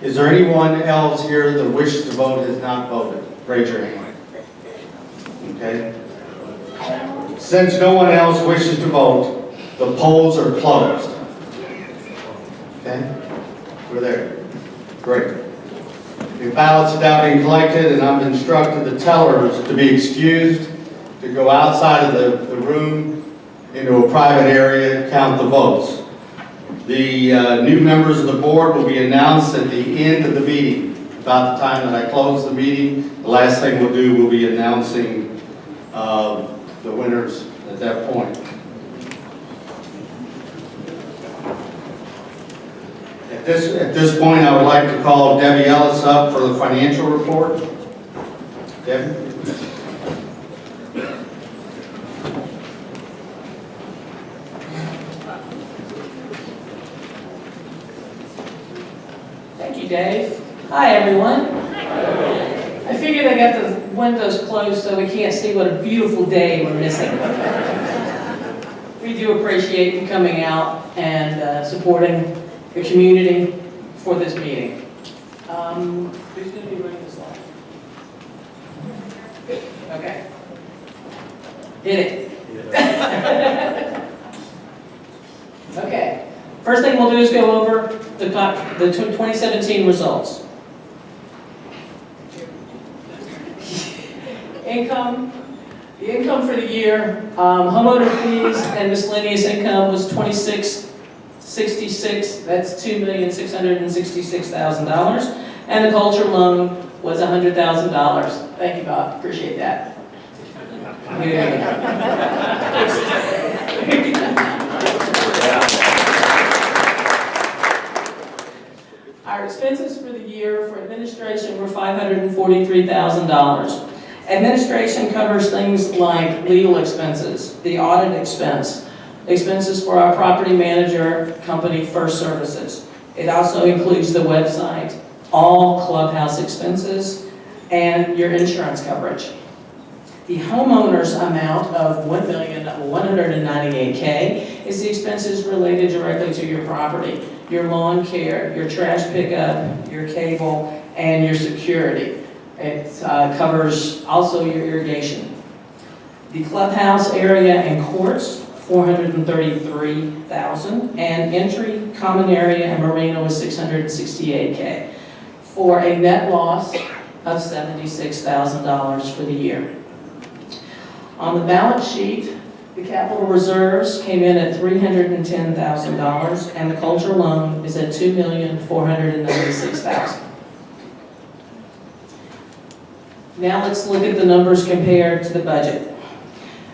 Is there anyone else here that wishes to vote has not voted? Raise your hand. Okay. Since no one else wishes to vote, the polls are closed. Okay? We're there. Great. The ballots have now been collected, and I've instructed the tellers to be excused, to go outside of the room into a private area, count the votes. The new members of the board will be announced at the end of the meeting. About the time that I close the meeting, the last thing we'll do will be announcing the winners at that point. At this point, I would like to call Debbie Ellis up for the financial report. Debbie? Thank you, Dave. Hi, everyone. I figured I got the windows closed so we can't see what a beautiful day we're missing. We do appreciate you coming out and supporting the community for this meeting. Who's going to be running this slide? Okay. Hit it. Okay. First thing we'll do is go over the 2017 results. The income for the year, homeowner fees and miscellaneous income was $26.66. That's $2,666,000, and the culture loan was $100,000. Thank you, Bob. Appreciate that. Our expenses for the year for administration were $543,000. Administration covers things like legal expenses, the audit expense, expenses for our property manager company, First Services. It also includes the website, all clubhouse expenses, and your insurance coverage. The homeowner's amount of $1,198,000 is the expenses related directly to your property, your lawn care, your trash pickup, your cable, and your security. It covers also your irrigation. The clubhouse area and courts, $433,000, and entry, common area, and marina was $668,000, for a net loss of $76,000 for the year. On the balance sheet, the capital reserves came in at $310,000, and the culture loan is at $2,496,000. Now let's look at the numbers compared to the budget.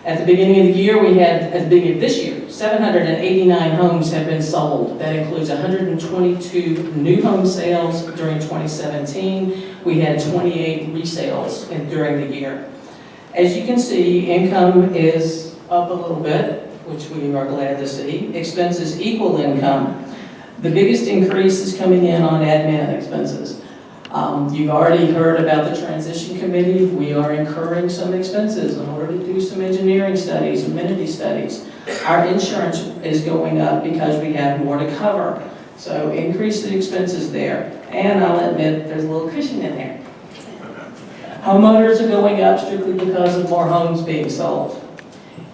At the beginning of the year, at the beginning of this year, 789 homes have been sold. That includes 122 new home sales during 2017. We had 28 resales during the year. As you can see, income is up a little bit, which we are glad to see. Expenses equal income. The biggest increase is coming in on admin expenses. You've already heard about the transition committee. We are incurring some expenses in order to do some engineering studies, amenity studies. Our insurance is going up because we have more to cover. So increase the expenses there. And I'll admit, there's a little cushion in there. Homeowners are going up strictly because of more homes being sold.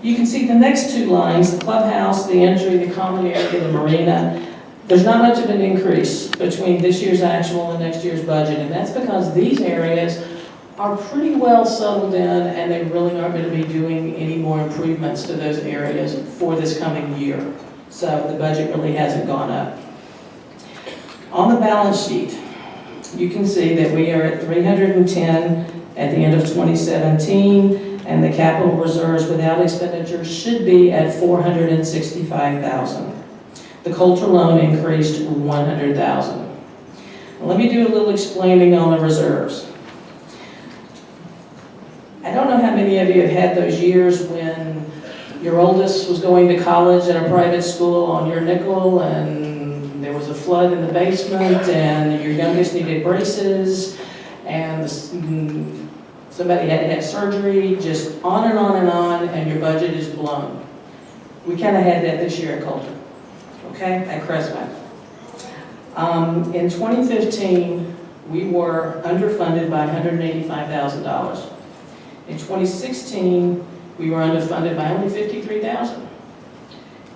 You can see the next two lines, the clubhouse, the entry, the common area, the marina. There's not much of an increase between this year's actual and next year's budget, and that's because these areas are pretty well settled in, and they really aren't going to be doing any more improvements to those areas for this coming year. So the budget really hasn't gone up. On the balance sheet, you can see that we are at $310 at the end of 2017, and the capital reserves without expenditures should be at $465,000. The culture loan increased $100,000. Let me do a little explaining on the reserves. I don't know how many of you have had those years when your oldest was going to college at a private school on your nickel, and there was a flood in the basement, and your youngest needed braces, and somebody had to have surgery, just on and on and on, and your budget is blown. We kind of had that this year at Coulter, okay, at Crestway. In 2015, we were underfunded by $185,000. In 2016, we were underfunded by only $53,000.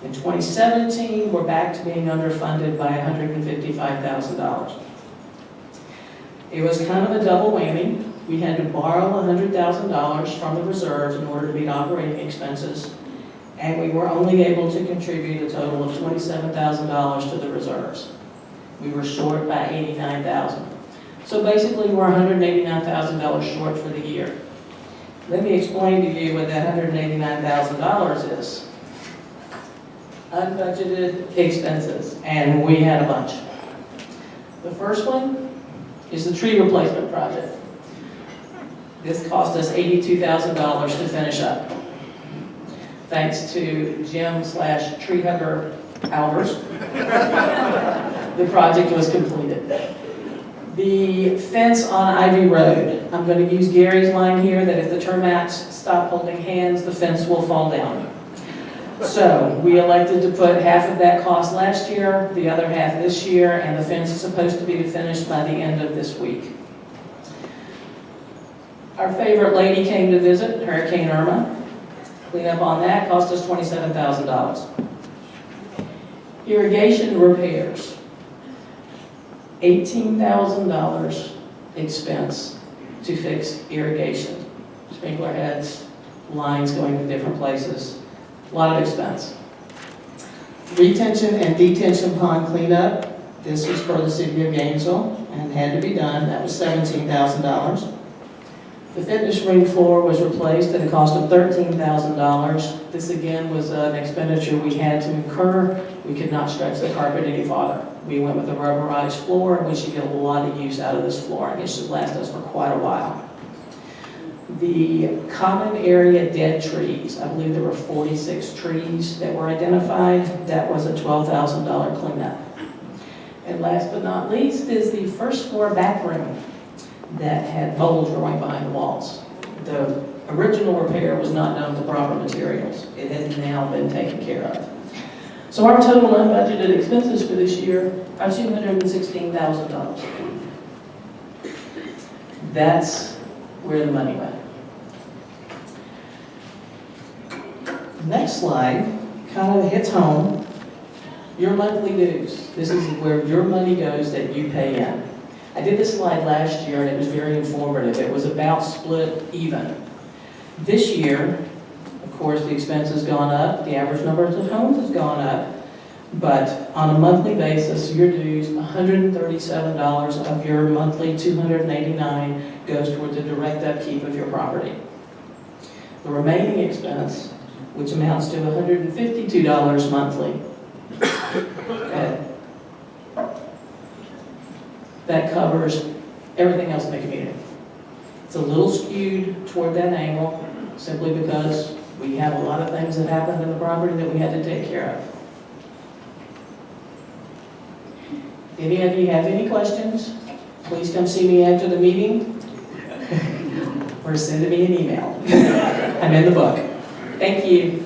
In 2017, we're back to being underfunded by $155,000. It was kind of a double whammy. We had to borrow $100,000 from the reserves in order to meet operating expenses, and we were only able to contribute a total of $27,000 to the reserves. We were short by $89,000. So basically, we're $189,000 short for the year. Let me explain to you what that $189,000 is. Unbudgeted expenses, and we had a bunch. The first one is the tree replacement project. This cost us $82,000 to finish up. Thanks to Jim/tree hugger Albers, the project was completed. The fence on Ivy Road, I'm going to use Gary's line here that if the termites stop holding hands, the fence will fall down. So we elected to put half of that cost last year, the other half this year, and the fence is supposed to be finished by the end of this week. Our favorite lady came to visit, Hurricane Irma. Cleanup on that cost us $27,000. Irrigation repairs, $18,000 expense to fix irrigation. Sprinkler heads, lines going to different places. A lot of expense. Retention and detention pond cleanup. This was for the city of Gainesville and had to be done. That was $17,000. The fitness ring floor was replaced at a cost of $13,000. This again was an expenditure we had to incur. We could not stretch the carpet any farther. We went with a rubberized floor, and we should get a lot of use out of this floor, and it should last us for quite a while. The common area dead trees, I believe there were 46 trees that were identified. That was a $12,000 cleanup. And last but not least is the first floor bathroom that had bubbles growing behind the walls. The original repair was not done with the proper materials. It has now been taken care of. So our total unbudgeted expenses for this year are $216,000. That's where the money went. Next slide kind of hits home. Your monthly dues. This is where your money goes that you pay in. I did this slide last year and it was very informative. It was about split even. This year, of course, the expense has gone up, the average number of homes has gone up, but on a monthly basis, your dues, $137 of your monthly $289 goes toward the direct upkeep of your property. The remaining expense, which amounts to $152 monthly, that covers everything else in the community. It's a little skewed toward that angle simply because we have a lot of things that happened in the property that we had to take care of. If any of you have any questions, please come see me after the meeting or send me an email. I'm in the book. Thank you.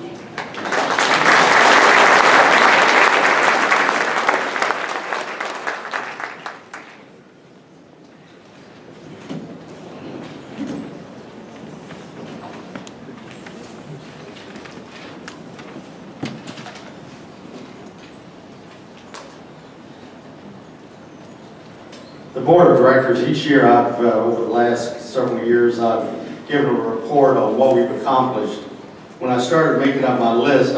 The board of directors, each year over the last several years, I've given a report on what we've accomplished. When I started making up my list,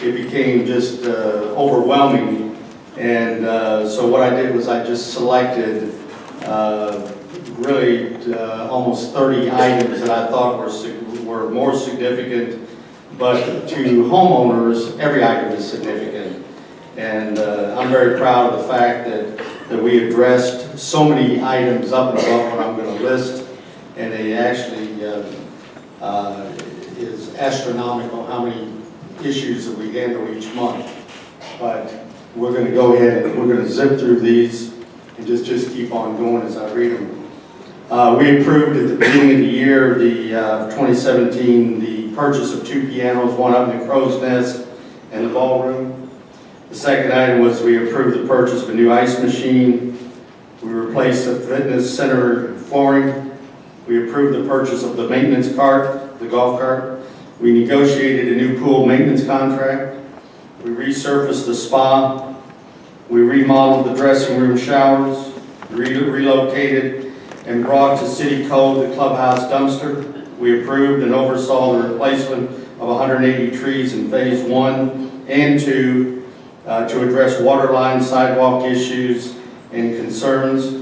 it became just overwhelming. And so what I did was I just selected really almost 30 items that I thought were more significant. But to homeowners, every item is significant. And I'm very proud of the fact that we addressed so many items up and above what I'm going to list, and it actually is astronomical how many issues that we handle each month. But we're going to go ahead and we're going to zip through these and just keep on going as I read them. We approved at the beginning of the year, the 2017, the purchase of 2 pianos, one up in the crow's nest and the ballroom. The second item was we approved the purchase of a new ice machine. We replaced the fitness center flooring. We approved the purchase of the maintenance cart, the golf cart. We negotiated a new pool maintenance contract. We resurfaced the spa. We remodeled the dressing room showers, relocated and brought to city code the clubhouse dumpster. We approved and oversaw the replacement of 180 trees in phase 1 and 2 to address water line, sidewalk issues and concerns.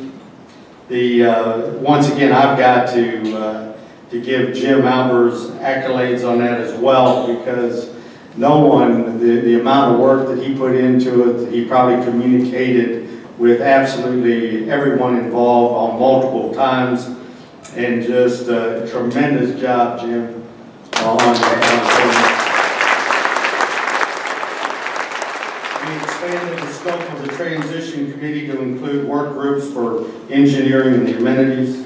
Once again, I've got to give Jim Albers accolades on that as well, because no one, the amount of work that he put into it, he probably communicated with absolutely everyone involved on multiple times, and just a tremendous job, Jim, on that. We expanded the scope of the transition committee to include work groups for engineering and the amenities.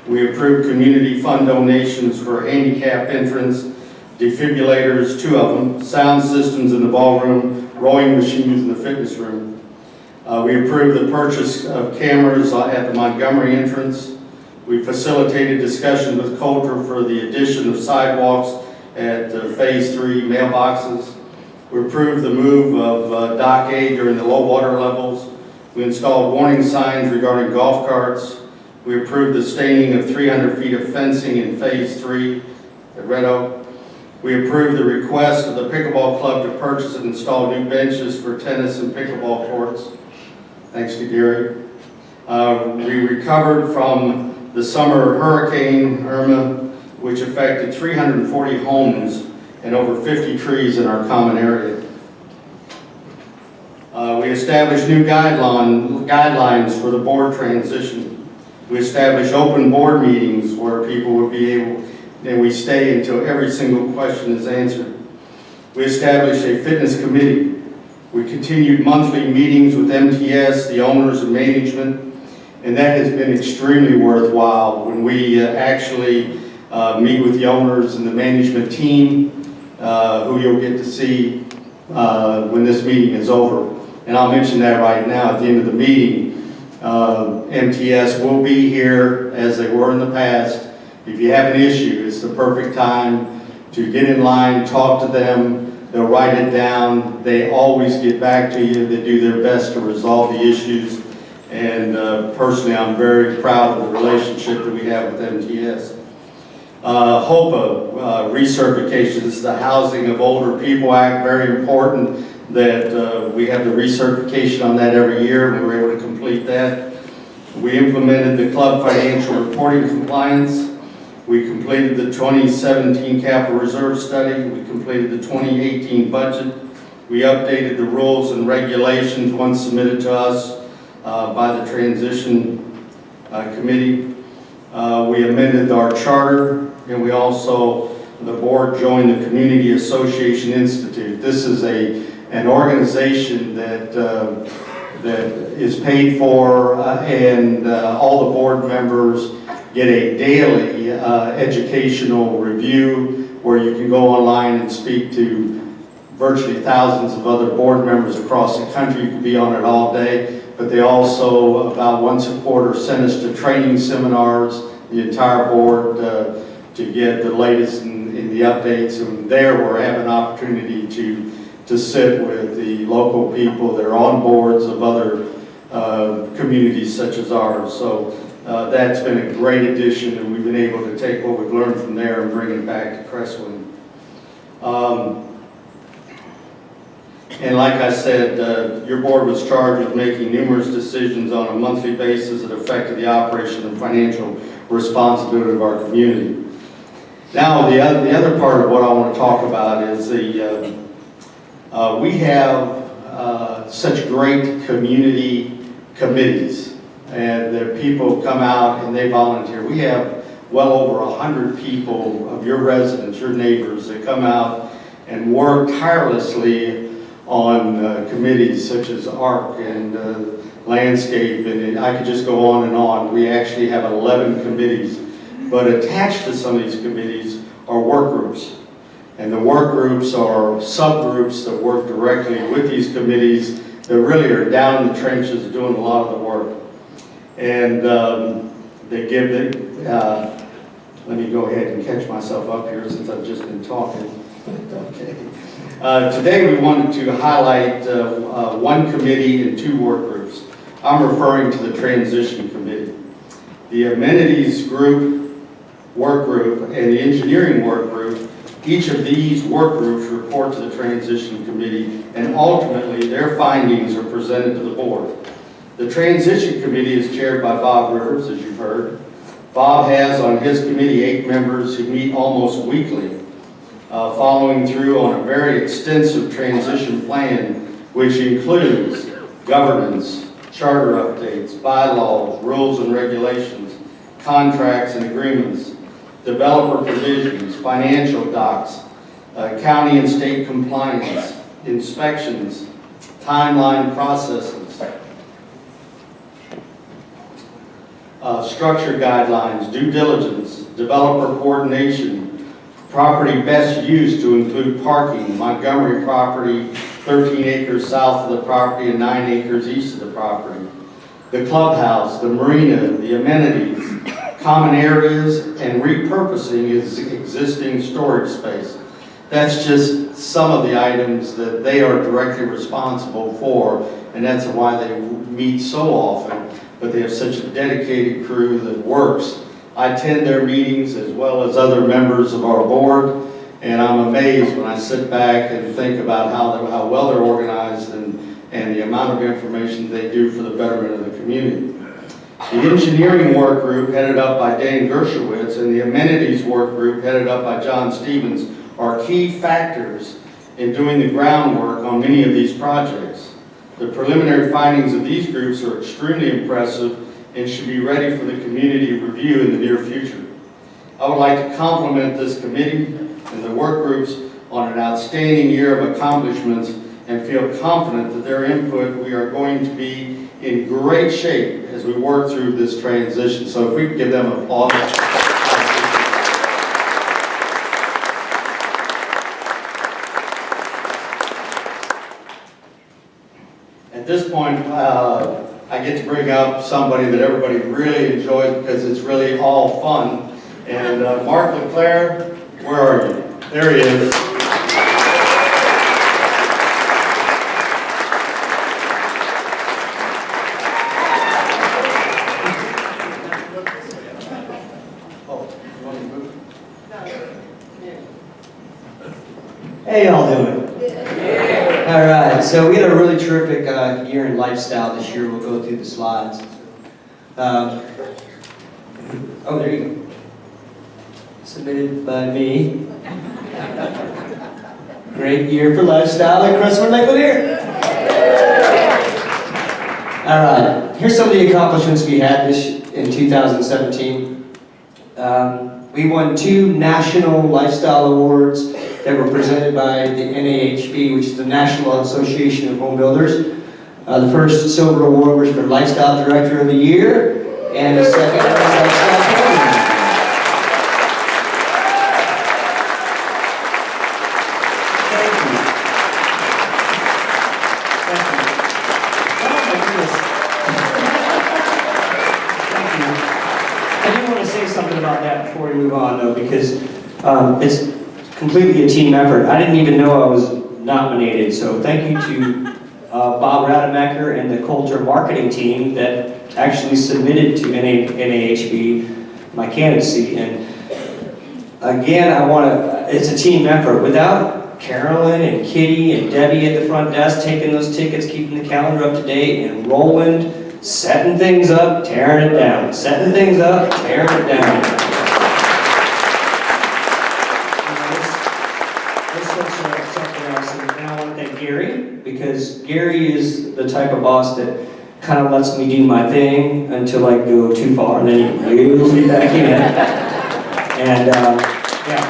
We approved community fund donations for handicap entrance, defibrillators, 2 of them, sound systems in the ballroom, rowing machines in the fitness room. We approved the purchase of cameras at the Montgomery entrance. We facilitated discussions with Coulter for the addition of sidewalks at phase 3 mailboxes. We approved the move of Dock A during the low water levels. We installed warning signs regarding golf carts. We approved the staining of 300 feet of fencing in phase 3 at Red Oak. We approved the request of the pickleball club to purchase and install new benches for tennis and pickleball courts. Thanks to Gary. We recovered from the summer hurricane Irma, which affected 340 homes and over 50 trees in our common area. We established new guidelines for the board transition. We established open board meetings where people would be able, and we stay until every single question is answered. We established a fitness committee. We continued monthly meetings with MTS, the owners and management, and that has been extremely worthwhile when we actually meet with the owners and the management team, who you'll get to see when this meeting is over. And I'll mention that right now at the end of the meeting. MTS will be here as they were in the past. If you have an issue, it's the perfect time to get in line, talk to them. They'll write it down. They always get back to you. They do their best to resolve the issues. And personally, I'm very proud of the relationship that we have with MTS. HOPA recertification. This is the Housing of Older People Act. Very important that we have the recertification on that every year. We were able to complete that. We implemented the club financial reporting compliance. We completed the 2017 capital reserve study. We completed the 2018 budget. We updated the rules and regulations once submitted to us by the transition committee. We amended our charter, and we also, the board joined the Community Association Institute. This is an organization that is paid for, and all the board members get a daily educational review where you can go online and speak to virtually thousands of other board members across the country. You can be on it all day, but they also, about once a quarter, send us to training seminars, the entire board, to get the latest in the updates. And there we're having an opportunity to sit with the local people that are on boards of other communities such as ours. So that's been a great addition, and we've been able to take what we've learned from there and bring it back to Crestwood. And like I said, your board was charged with making numerous decisions on a monthly basis that affected the operation and financial responsibility of our community. Now, the other part of what I want to talk about is we have such great community committees, and the people come out and they volunteer. We have well over 100 people of your residents, your neighbors, that come out and work tirelessly on committees such as ARC and landscape, and I could just go on and on. We actually have 11 committees, but attached to some of these committees are work groups. And the work groups are subgroups that work directly with these committees that really are down in the trenches doing a lot of the work. And they give the, let me go ahead and catch myself up here since I've just been talking. Okay. Today we wanted to highlight one committee and two work groups. I'm referring to the transition committee. The amenities group, work group, and the engineering work group, each of these work groups report to the transition committee, and ultimately their findings are presented to the board. The transition committee is chaired by Bob Rivers, as you've heard. Bob has on his committee 8 members who meet almost weekly, following through on a very extensive transition plan, which includes governance, charter updates, bylaws, rules and regulations, contracts and agreements, developer provisions, financial docs, county and state compliance, inspections, timeline processes, structure guidelines, due diligence, developer coordination, property best use to include parking, Montgomery property, 13 acres south of the property and 9 acres east of the property, the clubhouse, the marina, the amenities, common areas, and repurposing existing storage space. That's just some of the items that they are directly responsible for, and that's why they meet so often, but they have such a dedicated crew that works. I attend their meetings as well as other members of our board, and I'm amazed when I sit back and think about how well they're organized and the amount of information they do for the betterment of the community. The engineering work group, headed up by Dan Dershowitz, and the amenities work group, headed up by John Stevens, are key factors in doing the groundwork on many of these projects. The preliminary findings of these groups are extremely impressive and should be ready for the community review in the near future. I would like to compliment this committee and the work groups on an outstanding year of accomplishments and feel confident that their input, we are going to be in great shape as we work through this transition. So if we could give them an applause. At this point, I get to bring up somebody that everybody really enjoys because it's really all fun. And Mark LeClaire, where are you? There he is. Hey, y'all doing? All right, so we had a really terrific year in lifestyle this year. We'll go through the slides. Oh, there you go. Submitted by me. Great year for lifestyle at Crestwood Lakewood here. All right, here's some of the accomplishments we had in 2017. We won 2 national lifestyle awards that were presented by the NAHB, which is the National Association of Home Builders. The first silver award was for Lifestyle Director of the Year, and the second was Lifestyle Champion. Thank you. Thank you. Oh my goodness. Thank you. I do want to say something about that before we move on, though, because it's completely a team effort. I didn't even know I was nominated, so thank you to Bob Rademacher and the Coulter marketing team that actually submitted to NAHB my candidacy. And again, it's a team effort. Without Carolyn and Kitty and Debbie at the front desk taking those tickets, keeping the calendar up to date, and Roland setting things up, tearing it down, setting things up, tearing it down. Because Gary is the type of boss that kind of lets me do my thing until I go too far, and then he reels me back in. And yeah.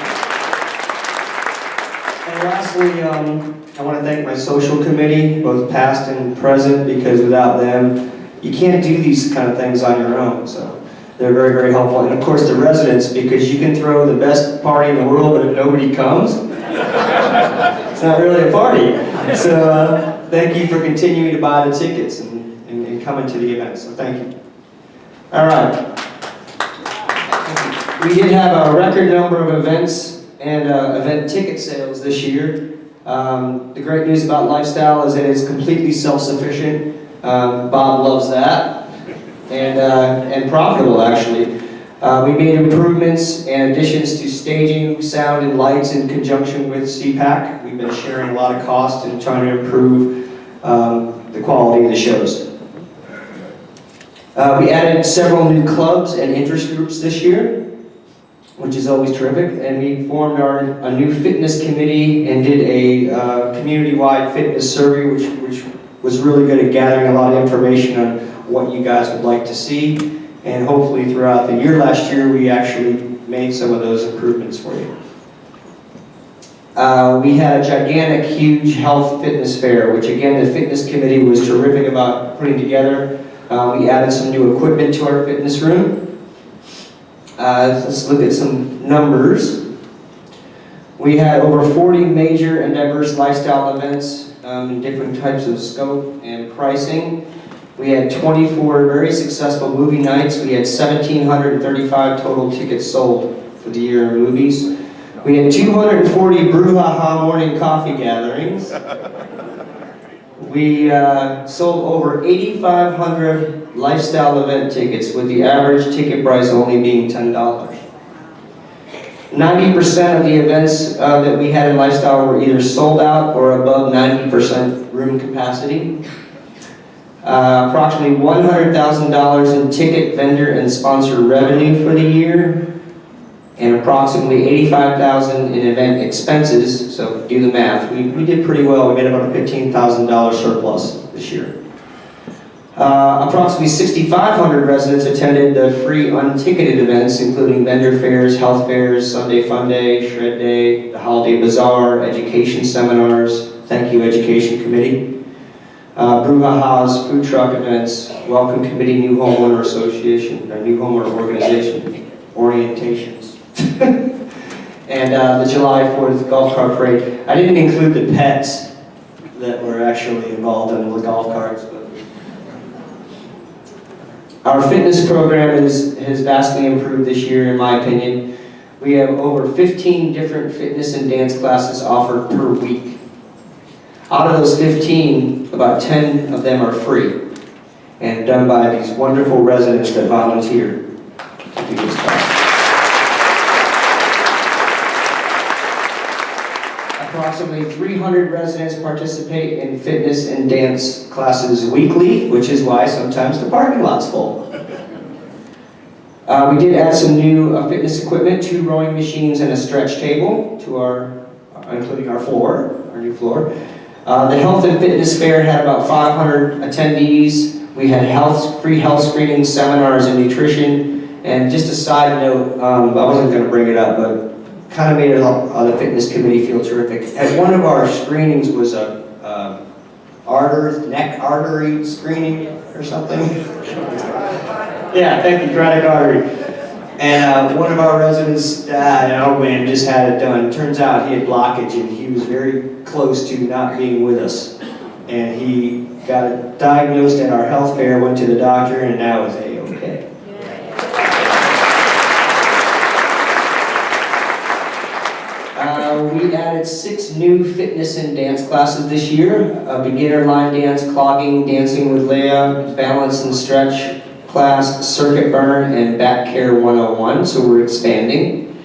And lastly, I want to thank my social committee, both past and present, because without them, you can't do these kind of things on your own. So They're very, very helpful. And of course the residents, because you can throw the best party in the world, but if nobody comes, it's not really a party. So thank you for continuing to buy the tickets and coming to the event. So thank you. All right. We did have a record number of events and event ticket sales this year. The great news about Lifestyle is that it's completely self-sufficient. Bob loves that. And profitable, actually. We made improvements and additions to staging, sound, and lights in conjunction with CPAC. We've been sharing a lot of cost and trying to improve the quality of the shows. We added several new clubs and interest groups this year, which is always terrific. And we formed a new fitness committee and did a community-wide fitness survey, which was really good at gathering a lot of information on what you guys would like to see. And hopefully throughout the year last year, we actually made some of those improvements for you. We had a gigantic, huge health fitness fair, which again, the fitness committee was terrific about putting together. We added some new equipment to our fitness room. Let's look at some numbers. We had over 40 major and diverse lifestyle events in different types of scope and pricing. We had 24 very successful movie nights. We had 1,735 total tickets sold for the year in movies. We had 240 brouhaha morning coffee gatherings. We sold over 8,500 lifestyle event tickets, with the average ticket price only being $10. 90% of the events that we had in lifestyle were either sold out or above 90% room capacity. Approximately $100,000 in ticket, vendor, and sponsor revenue for the year, and approximately $85,000 in event expenses. So do the math. We did pretty well. We made about a $15,000 surplus this year. Approximately 6,500 residents attended the free unticketed events, including vendor fairs, health fairs, Sunday Fun Day, Shred Day, the Holiday Bazaar, education seminars. Thank you, Education Committee. Brouhaha's, food truck events, Welcome Committee, New Homeowner Association, or New Homeowner Organization, orientations. And the July 4th golf cart parade. I didn't include the pets that were actually involved in the golf carts. But our fitness program has vastly improved this year, in my opinion. We have over 15 different fitness and dance classes offered per week. Out of those 15, about 10 of them are free and done by these wonderful residents that volunteer to do this class. Approximately 300 residents participate in fitness and dance classes weekly, which is why sometimes the parking lot's full. We did add some new fitness equipment, 2 rowing machines and a stretch table to including our new floor. The health and fitness fair had about 500 attendees. We had free health screenings, seminars, and nutrition. And just a side note, I wasn't going to bring it up, but kind of made the fitness committee feel terrific. At one of our screenings was a neck artery screening or something. Yeah, thank you, carotid artery. And one of our residents, just had it done. Turns out he had blockage, and he was very close to not being with us. And he got it diagnosed at our health fair, went to the doctor, and now is A-okay. We added 6 new fitness and dance classes this year. Beginner line dance, clogging, dancing with Leah, balance and stretch class, circuit burn, and back care 101, so we're expanding.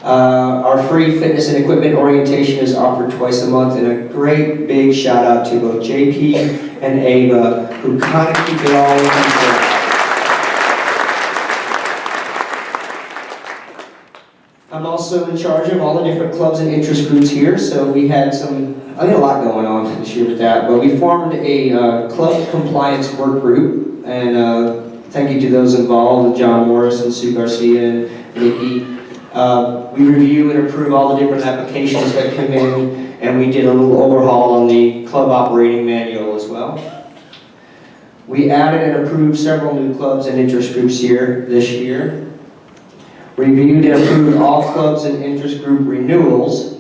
Our free fitness and equipment orientation is offered twice a month, and a great big shout out to both JP and Ava, who kind of keep it all in control. I'm also in charge of all the different clubs and interest groups here, so we had a lot going on this year with that, but we formed a club compliance work group, and thank you to those involved, John Morris and Sue Garcia and Nikki. We review and approve all the different applications that come in, and we did a little overhaul on the club operating manual as well. We added and approved several new clubs and interest groups here this year. Reviewed and approved all clubs and interest group renewals.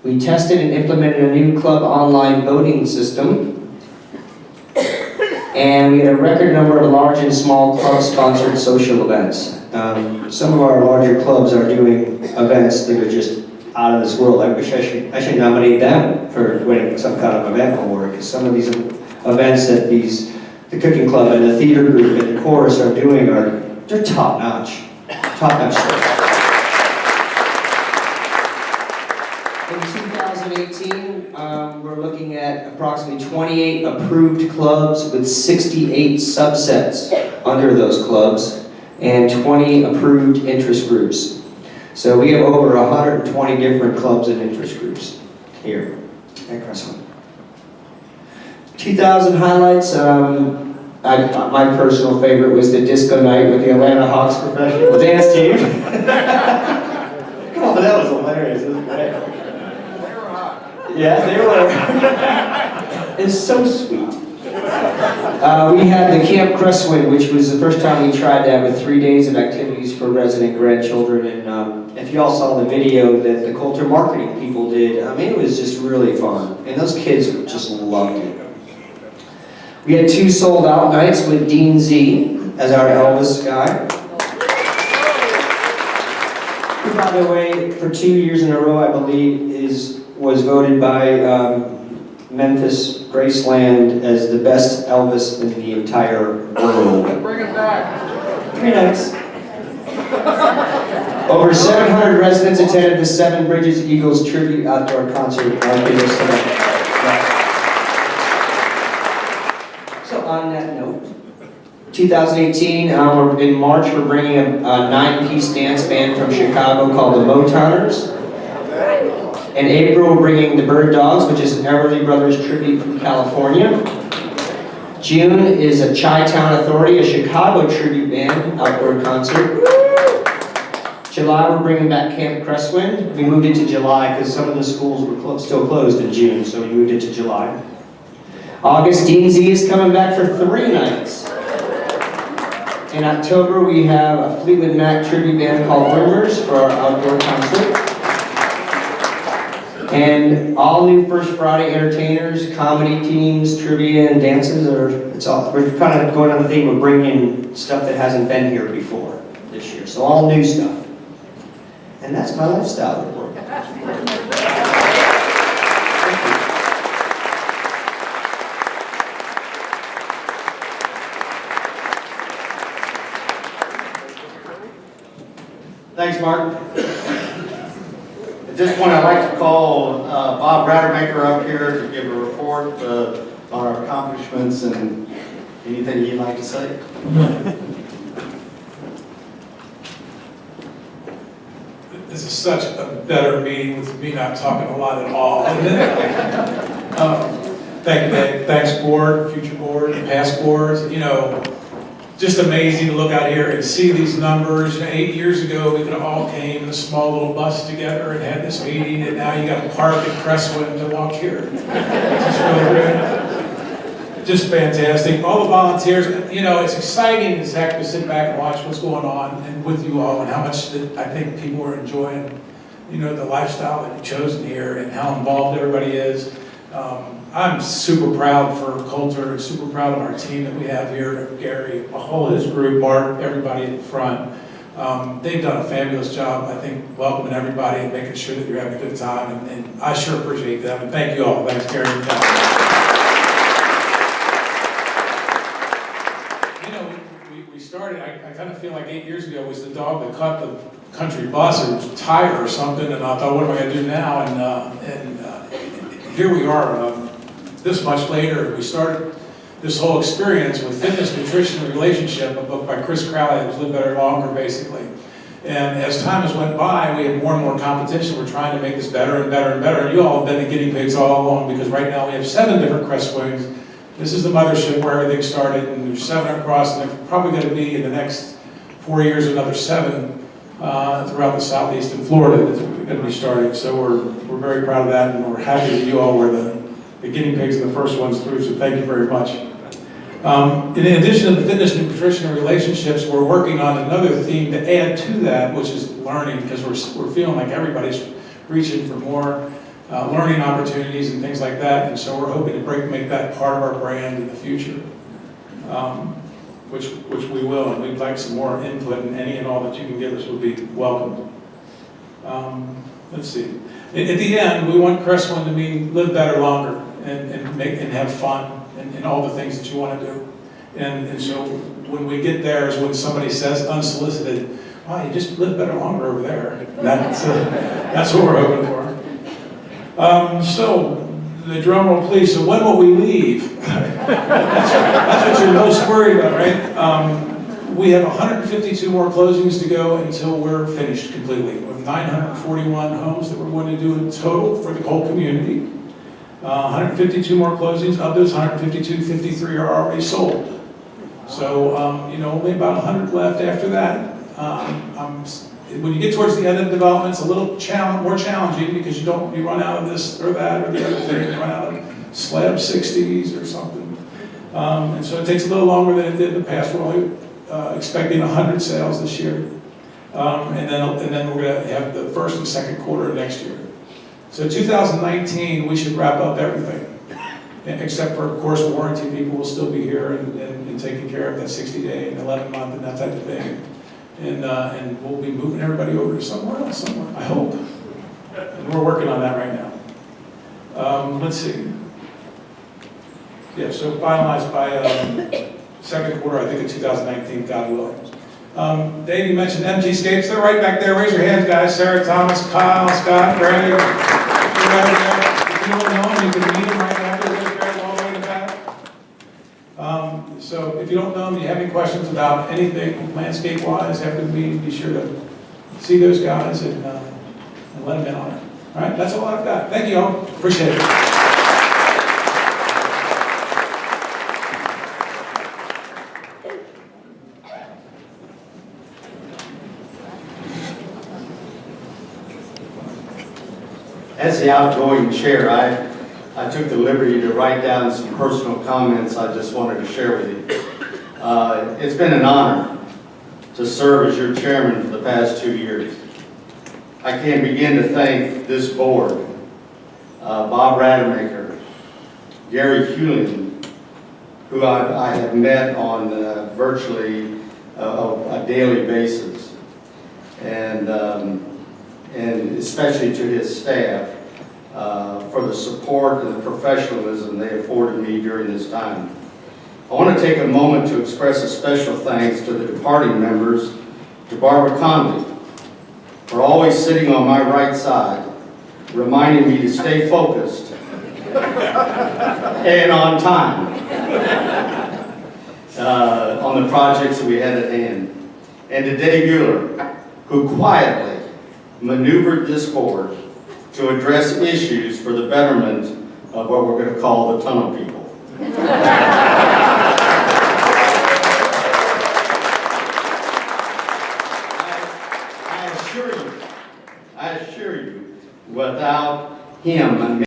We tested and implemented a new club online voting system. And we had a record number of large and small club-sponsored social events. Some of our larger clubs are doing events that are just out of this world. I wish I should nominate them for winning some kind of event award, because some of these events that the cooking club and the theater group and the chorus are doing they're top-notch. Top-notch stuff. In 2018, we're looking at approximately 28 approved clubs with 68 subsets under those clubs and 20 approved interest groups. So we have over 120 different clubs and interest groups here at Crestwood. 2000 highlights. My personal favorite was the disco night with the Atlanta Hawks professional dance team. Come on, that was hilarious. It was great. Yeah, they were. It's so sweet. We had the Camp Crestwood, which was the first time we tried that, with 3 days of activities for resident grandchildren. And if you all saw the video that the Coulter marketing people did, I mean, it was just really fun. And those kids just loved it. We had 2 sold-out nights with Dean Z as our Elvis guy. Who, by the way, for 2 years in a row, I believe, was voted by Memphis Graceland as the best Elvis in the entire world. Bring it back. Pretty nice. Over 700 residents attended the Seven Bridges Eagles tribute outdoor concert. So on that note, 2018, in March, we're bringing a 9-piece dance band from Chicago called the Motowners. In April, we're bringing the Bird Dogs, which is an Everly Brothers tribute from California. June is a Chi-Town Authority, a Chicago tribute band outdoor concert. July, we're bringing back Camp Crestwood. We moved it to July because some of the schools were still closed in June, so we moved it to July. August, Dean Z is coming back for 3 nights. In October, we have a Fleetwood Mac tribute band called Rumors for our outdoor concert. And all new First Friday entertainers, comedy teams, trivia, and dances we're kind of going on the theme of bringing in stuff that hasn't been here before this year. So all new stuff. And that's my lifestyle report. Thanks, Mark. At this point, I'd like to call Bob Rademacher up here to give a report on our accomplishments and anything you'd like to say. This is such a better meeting with me not talking a lot at all. Thank you, Dave. Thanks, board, future board, past boards. You know, just amazing to look out here and see these numbers. 8 years ago, we could have all came in a small little bus together and had this meeting, and now you got a park at Crestwood to walk here. It's really great. Just fantastic. All the volunteers, you know, it's exciting as heck to sit back and watch what's going on and with you all, and how much that I think people are enjoying, you know, the lifestyle that you've chosen here and how involved everybody is. I'm super proud for Coulter and super proud of our team that we have here, Gary, all of his group, Mark, everybody at the front. They've done a fabulous job, I think, welcoming everybody and making sure that you're having a good time, and I sure appreciate them, and thank you all. Thanks, Gary. You know, we started, I kind of feel like 8 years ago was the dog that caught the country bus or tire or something, and I thought, what am I going to do now? And here we are. This much later, we started this whole experience with Fitness, Nutrition, and Relationship, a book by Chris Crowley that was Live Better Longer, basically. And as time has went by, we have more and more competition. We're trying to make this better and better and better. And you all have been the guinea pigs all along, because right now we have 7 different Crestwings. This is the mothership where everything started, and there's 7 across, and there's probably going to be, in the next 4 years, another 7 throughout the southeast in Florida that's going to be starting. So we're very proud of that, and we're happy that you all were the guinea pigs and the first ones through, so thank you very much. In addition to the fitness, nutrition, and relationships, we're working on another theme to add to that, which is learning, because we're feeling like everybody's reaching for more learning opportunities and things like that, and so we're hoping to make that part of our brand in the future, which we will, and we'd like some more input, and any and all that you can give us would be welcomed. Let's see. At the end, we want Crestwood to mean live better longer and have fun and all the things that you want to do. And so when we get there is when somebody says unsolicited, wow, you just live better longer over there. That's what we're hoping for. So the drum roll please. So when will we leave? That's what you're most worried about, right? We have 152 more closings to go until we're finished completely. We have 941 homes that we're going to do in total for the whole community. 152 more closings. Of those 152, 53 are already sold. So, only about 100 left after that. When you get towards the end of development, it's a little more challenging because you run out of this or that or the other thing. You run out of slab 60s or something. And so it takes a little longer than it did in the past. We're only expecting 100 sales this year. And then we're going to have the first and second quarter of next year. So 2019, we should wrap up everything. Except for, of course, warranty people will still be here and taking care of that 60-day and 11-month and that type of thing. And we'll be moving everybody over to somewhere else, I hope. And we're working on that right now. Let's see. Yeah, so finalized by second quarter, I think, of 2019, God willing. Dave, you mentioned MG Scapes. They're right back there. Raise your hands, guys. Sarah, Thomas, Kyle, Scott, Brandon. If you don't know them, you can meet them right after. They're very all the way in the back. So if you don't know them, you have any questions about anything landscape-wise after the meeting, be sure to see those guys and let them in on it. All right, that's all I've got. Thank you all. Appreciate it. As the outgoing chair, I took the liberty to write down some personal comments I just wanted to share with you. It's been an honor to serve as your chairman for the past 2 years. I can't begin to thank this board, Bob Rademacher, Gary Hewling, who I have met on virtually a daily basis, and especially to his staff for the support and the professionalism they afforded me during this time. I want to take a moment to express a special thanks to the departing members, to Barbara Conley, for always sitting on my right side, reminding me to stay focused and on time on the projects that we had at hand. And to Dave Euler, who quietly maneuvered this board to address issues for the betterment of what we're going to call the tunnel people. I assure you, without him